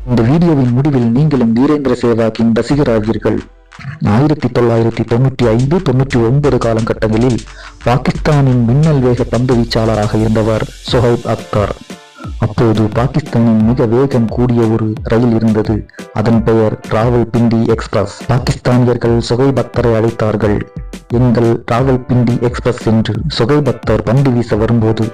இந்த வீடியோவின் முடிவில் நீங்களும் வீரேந்திர சேவாக்கின் ரசிகராவீர்கள். 1995-99 காலகட்டங்களில் பாகிஸ்தானின் மின்னல் வேக பந்து வீச்சாளராக இருந்தவர் சொஹைப் அக்தர். அப்போது பாகிஸ்தானின் மிக வேகம் கூடிய ஒரு ரயில் இருந்தது. அதன் பெயர் ராவல்பிண்டி எக்ஸ்பிரஸ். பாகிஸ்தானியர்கள் சொஹைப் அக்தரை அழைத்தார்கள் எங்கள் ராவல்பிண்டி எக்ஸ்பிரஸ் என்று. சொஹைப் அக்தர் பந்து வீச வரும்போது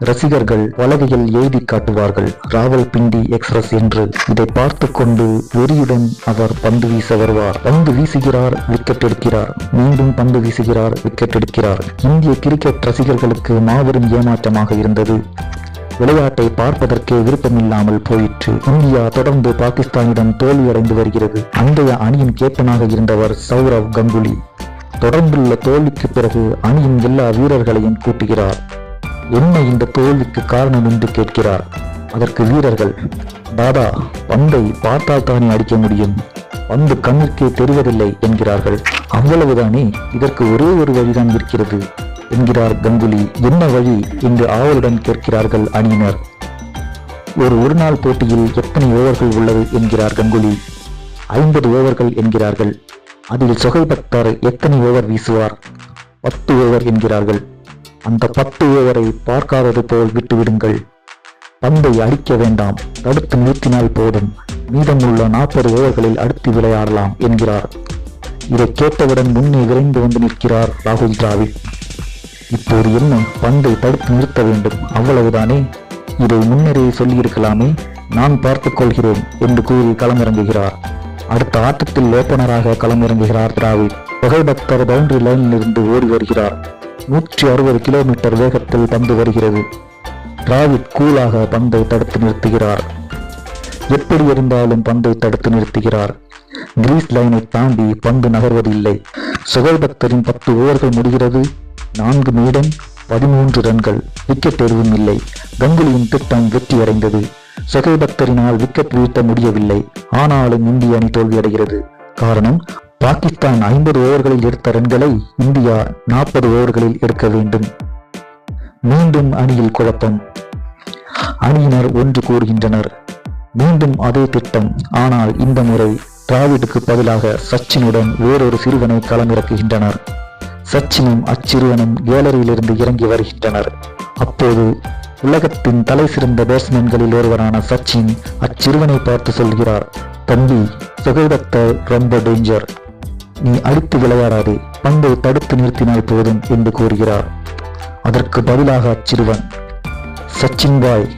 ரசிகர்கள் பலகையில் எழுதி காட்டுவார்கள் ராவல்பிண்டி எக்ஸ்பிரஸ் என்று. இதை பார்த்து கொண்டு வெறியுடன் அவர் பந்து வீச வருவார். பந்து வீசுகிறார், விக்கெட் எடுக்கிறார், மீண்டும் பந்து வீசுகிறார், விக்கெட் எடுக்கிறார். இந்திய கிரிக்கெட் ரசிகர்களுக்கு மாபெரும் ஏமாற்றமாக இருந்தது. விளையாட்டை பார்ப்பதற்கே விருப்பமில்லாமல் போயிற்று. இந்தியா தொடர்ந்து பாகிஸ்தானிடம் தோல்வியடைந்து வருகிறது. அன்றைய அணியின் கேப்டனாக இருந்தவர் சௌரவ் கங்குலி. தொடர்ந்துள்ள தோல்விக்கு பிறகு அணியின் எல்லா வீரர்களையும் கூட்டுகிறார். என்ன இந்த தோல்விக்கு காரணம் என்று கேட்கிறார். அதற்கு வீரர்கள், தாதா, பந்தை பார்த்தால் தானே அடிக்க முடியும், பந்து கண்ணிற்கே தெரிவதில்லை என்கிறார்கள். அவ்வளவுதானே, இதற்கு ஒரே ஒரு வழிதான் இருக்கிறது என்கிறார் கங்குலி. என்ன வழி என்று ஆவலுடன் கேட்கிறார்கள் அணியினர். ஒரு நாள் போட்டியில் எத்தனை ஓவர்கள் உள்ளது என்கிறார் கங்குலி. 50 ஓவர்கள் என்கிறார்கள். அதில் சொஹைப் அக்தர் எத்தனை ஓவர் வீசுவார்? 10 ஓவர் என்கிறார்கள். அந்த 10 ஓவரை பார்க்காதது போல் விட்டுவிடுங்கள், பந்தை அடிக்க வேண்டாம், தடுத்து நிறுத்தினால் போதும், மீதமுள்ள 40 ஓவர்களில் அடுத்து விளையாடலாம் என்கிறார். இதை கேட்டவுடன் முன்னே விரைந்து வந்து நிற்கிறார் ராகுல் டிராவிட். இப்போது என்ன, பந்தை தடுத்து நிறுத்த வேண்டும், அவ்வளவுதானே, இதை முன்னரே சொல்லியிருக்கலாமே, நான் பார்த்துக் கொள்கிறேன் என்று கூறி களமிறங்குகிறார். அடுத்த ஆட்டத்தில் ஓபனராக களமிறங்குகிறார் டிராவிட். சொஹைப் அக்தர் பவுண்டரி லைனில் இருந்து ஓடி வருகிறார். 160 கிலோமீட்டர் வேகத்தில் பந்து வருகிறது. டிராவிட் கூலாக பந்தை தடுத்து நிறுத்துகிறார். எப்படி இருந்தாலும் பந்தை தடுத்து நிறுத்துகிறார். கிரீஸ் லைனை தாண்டி பந்து நகர்வதில்லை. சொஹைப் அக்தரின் 10 ஓவர்கள் முடிகிறது. 4 மீதம் 13 ரன்கள். விக்கெட் எதுவும் இல்லை. கங்குலியின் திட்டம் வெற்றியடைந்தது. சொஹைப் அக்தரினால் விக்கெட் வீழ்த்த முடியவில்லை. ஆனாலும் இந்திய அணி தோல்வியடைகிறது. காரணம், பாகிஸ்தான் 50 ஓவர்களில் எடுத்த ரன்களை இந்தியா 40 ஓவர்களில் எடுக்க வேண்டும். மீண்டும் அணியில் குழப்பம். அணியினர் ஒன்று கூறுகின்றனர். மீண்டும் அதே திட்டம். ஆனால் இந்த முறை டிராவிடுக்கு பதிலாக சச்சினுடன் வேறொரு சிறுவனை களமிறக்குகின்றனர். சச்சினும் அச்சிறுவனும் கேலரியிலிருந்து இறங்கி வருகின்றனர். அப்போது உலகத்தின் தலை சிறந்த பேட்ஸ்மேன்களில் ஒருவரான சச்சின் அச்சிறுவனை பார்த்து சொல்கிறார், தம்பி, சொஹைப் அக்தர் ரொம்ப டேஞ்சர், நீ அடித்து விளையாடாதே, பந்தை தடுத்து நிறுத்தினால் போதும் என்று கூறுகிறார். அதற்கு பதிலாக அச்சிறுவன், சச்சின் பாய்,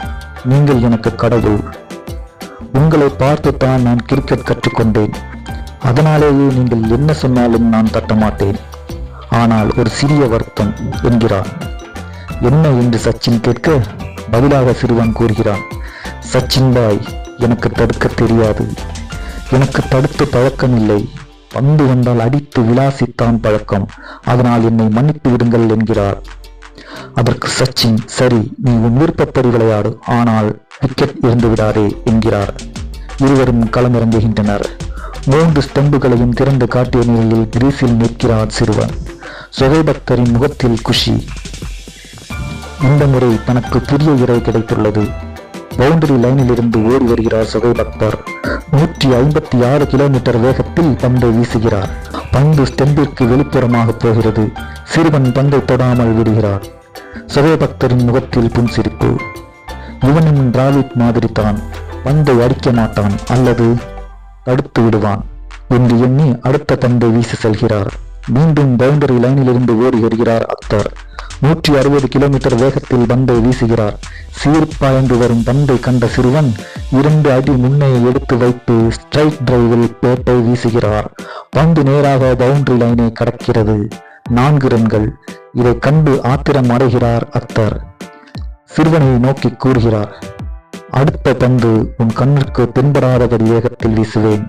நீங்கள் எனக்கு கடவுள், உங்களை பார்த்துத்தான் நான் கிரிக்கெட் கற்றுக்கொண்டேன், அதனாலேயே நீங்கள் என்ன சொன்னாலும் நான் தட்ட மாட்டேன், ஆனால் ஒரு சிறிய வருத்தம் என்கிறான். என்ன என்று சச்சின் கேட்க பதிலாக சிறுவன் கூறுகிறான், சச்சின் பாய், எனக்கு தடுக்க தெரியாது, எனக்கு தடுத்து பழக்கம் இல்லை, பந்து வந்தால் அடித்து விளாசித்தான் பழக்கம், அதனால் என்னை மன்னித்து விடுங்கள் என்கிறார். அதற்கு சச்சின், சரி, நீ உன் விருப்பப்படி விளையாடு, ஆனால் விக்கெட் இருந்து விடாதே என்கிறார். இருவரும் களமிறங்குகின்றனர். 3 ஸ்டம்புகளையும் திறந்து காட்டிய நிலையில் கிரீஸில் நிற்கிறார் சிறுவன். சொஹைப் அக்தரின் முகத்தில் குஷி. இந்த முறை தனக்கு புதிய இறை கிடைத்துள்ளது. பவுண்டரி லைனில் இருந்து ஓடி வருகிறார் சொஹைப் அக்தர். 156 கிலோமீட்டர் வேகத்தில் பந்தை வீசுகிறார். பந்து ஸ்டெம்பிற்கு வெளிப்புறமாக போகிறது. சிறுவன் பந்தை தொடாமல் விடுகிறார். சொஹைப் அக்தரின் முகத்தில் புன்சிரிப்பு. இவனும் டிராவிட் மாதிரி தான், பந்தை அடிக்க மாட்டான் அல்லது தடுத்து விடுவான் என்று எண்ணி அடுத்த பந்தை வீசி செல்கிறார். மீண்டும் பவுண்டரி லைனில் இருந்து ஓடி வருகிறார் அக்தர். 160 கிலோமீட்டர் வேகத்தில் பந்தை வீசுகிறார். சீர்பாய்ந்து வரும் பந்தை கண்ட சிறுவன் 2 அடி முன்னே எடுத்து வைத்து ஸ்ட்ரைக் டிரைவில் பேட்டை வீசுகிறார். பந்து நேராக பவுண்டரி லைனை கடக்கிறது. 4 ரன்கள். இதை கண்டு ஆத்திரம் அடைகிறார் அக்தர். சிறுவனை நோக்கி கூறுகிறார், அடுத்த பந்து உன் கண்ணிற்கு தென்படாதபடி வேகத்தில் வீசுவேன்,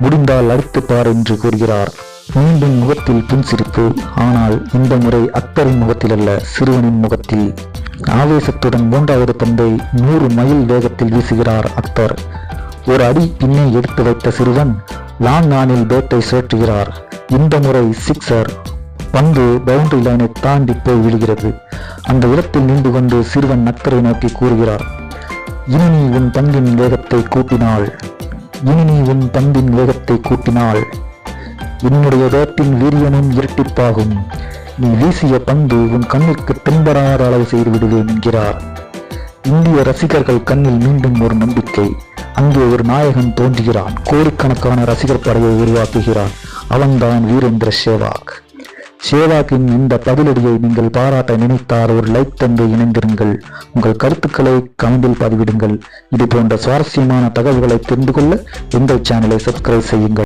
முடிந்தால் அடித்து பார் என்று கூறுகிறார். மீண்டும் முகத்தில் புன்சிரிப்பு. ஆனால் இந்த முறை அக்தரின் முகத்தில் அல்ல, சிறுவனின் முகத்தில். ஆவேசத்துடன் 3வது பந்தை 100 மைல் வேகத்தில் வீசுகிறார் அக்தர். ஒரு அடி பின்னே எடுத்து வைத்த சிறுவன் லாங் ஆனில் பேட்டை சுழற்றுகிறார். இந்த முறை சிக்ஸர். பந்து பவுண்டரி லைனை தாண்டி போய் விழுகிறது. அந்த இடத்தில் நின்று கொண்டு சிறுவன் அக்தரை நோக்கி கூறுகிறார், இனி நீ உன் பந்தின் வேகத்தை கூட்டினால் இனி நீ உன் பந்தின் வேகத்தை கூட்டினால் என்னுடைய பேட்டின் வீரியமும் இரட்டிப்பாகும். நீ வீசிய பந்து உன் கண்ணுக்கு தென்படாத அளவு செய்து விடுவேன் என்கிறார். இந்திய ரசிகர்கள் கண்ணில் மீண்டும் ஒரு நம்பிக்கை. அங்கே ஒரு நாயகன் தோன்றுகிறான். கோடிக்கணக்கான ரசிகர் படையை உருவாக்குகிறான். அவன்தான் வீரேந்திர சேவாக். சேவாக்கின் இந்த பதிலடியை நீங்கள் பாராட்ட நினைத்தால் ஒரு லைக் தந்து இணைந்திருங்கள். உங்கள் கருத்துக்களை கமெண்டில் பதிவிடுங்கள். இது போன்ற சுவாரஸ்யமான தகவல்களை தெரிந்து கொள்ள எங்கள் சேனலை சப்ஸ்கிரைப் செய்யுங்கள்.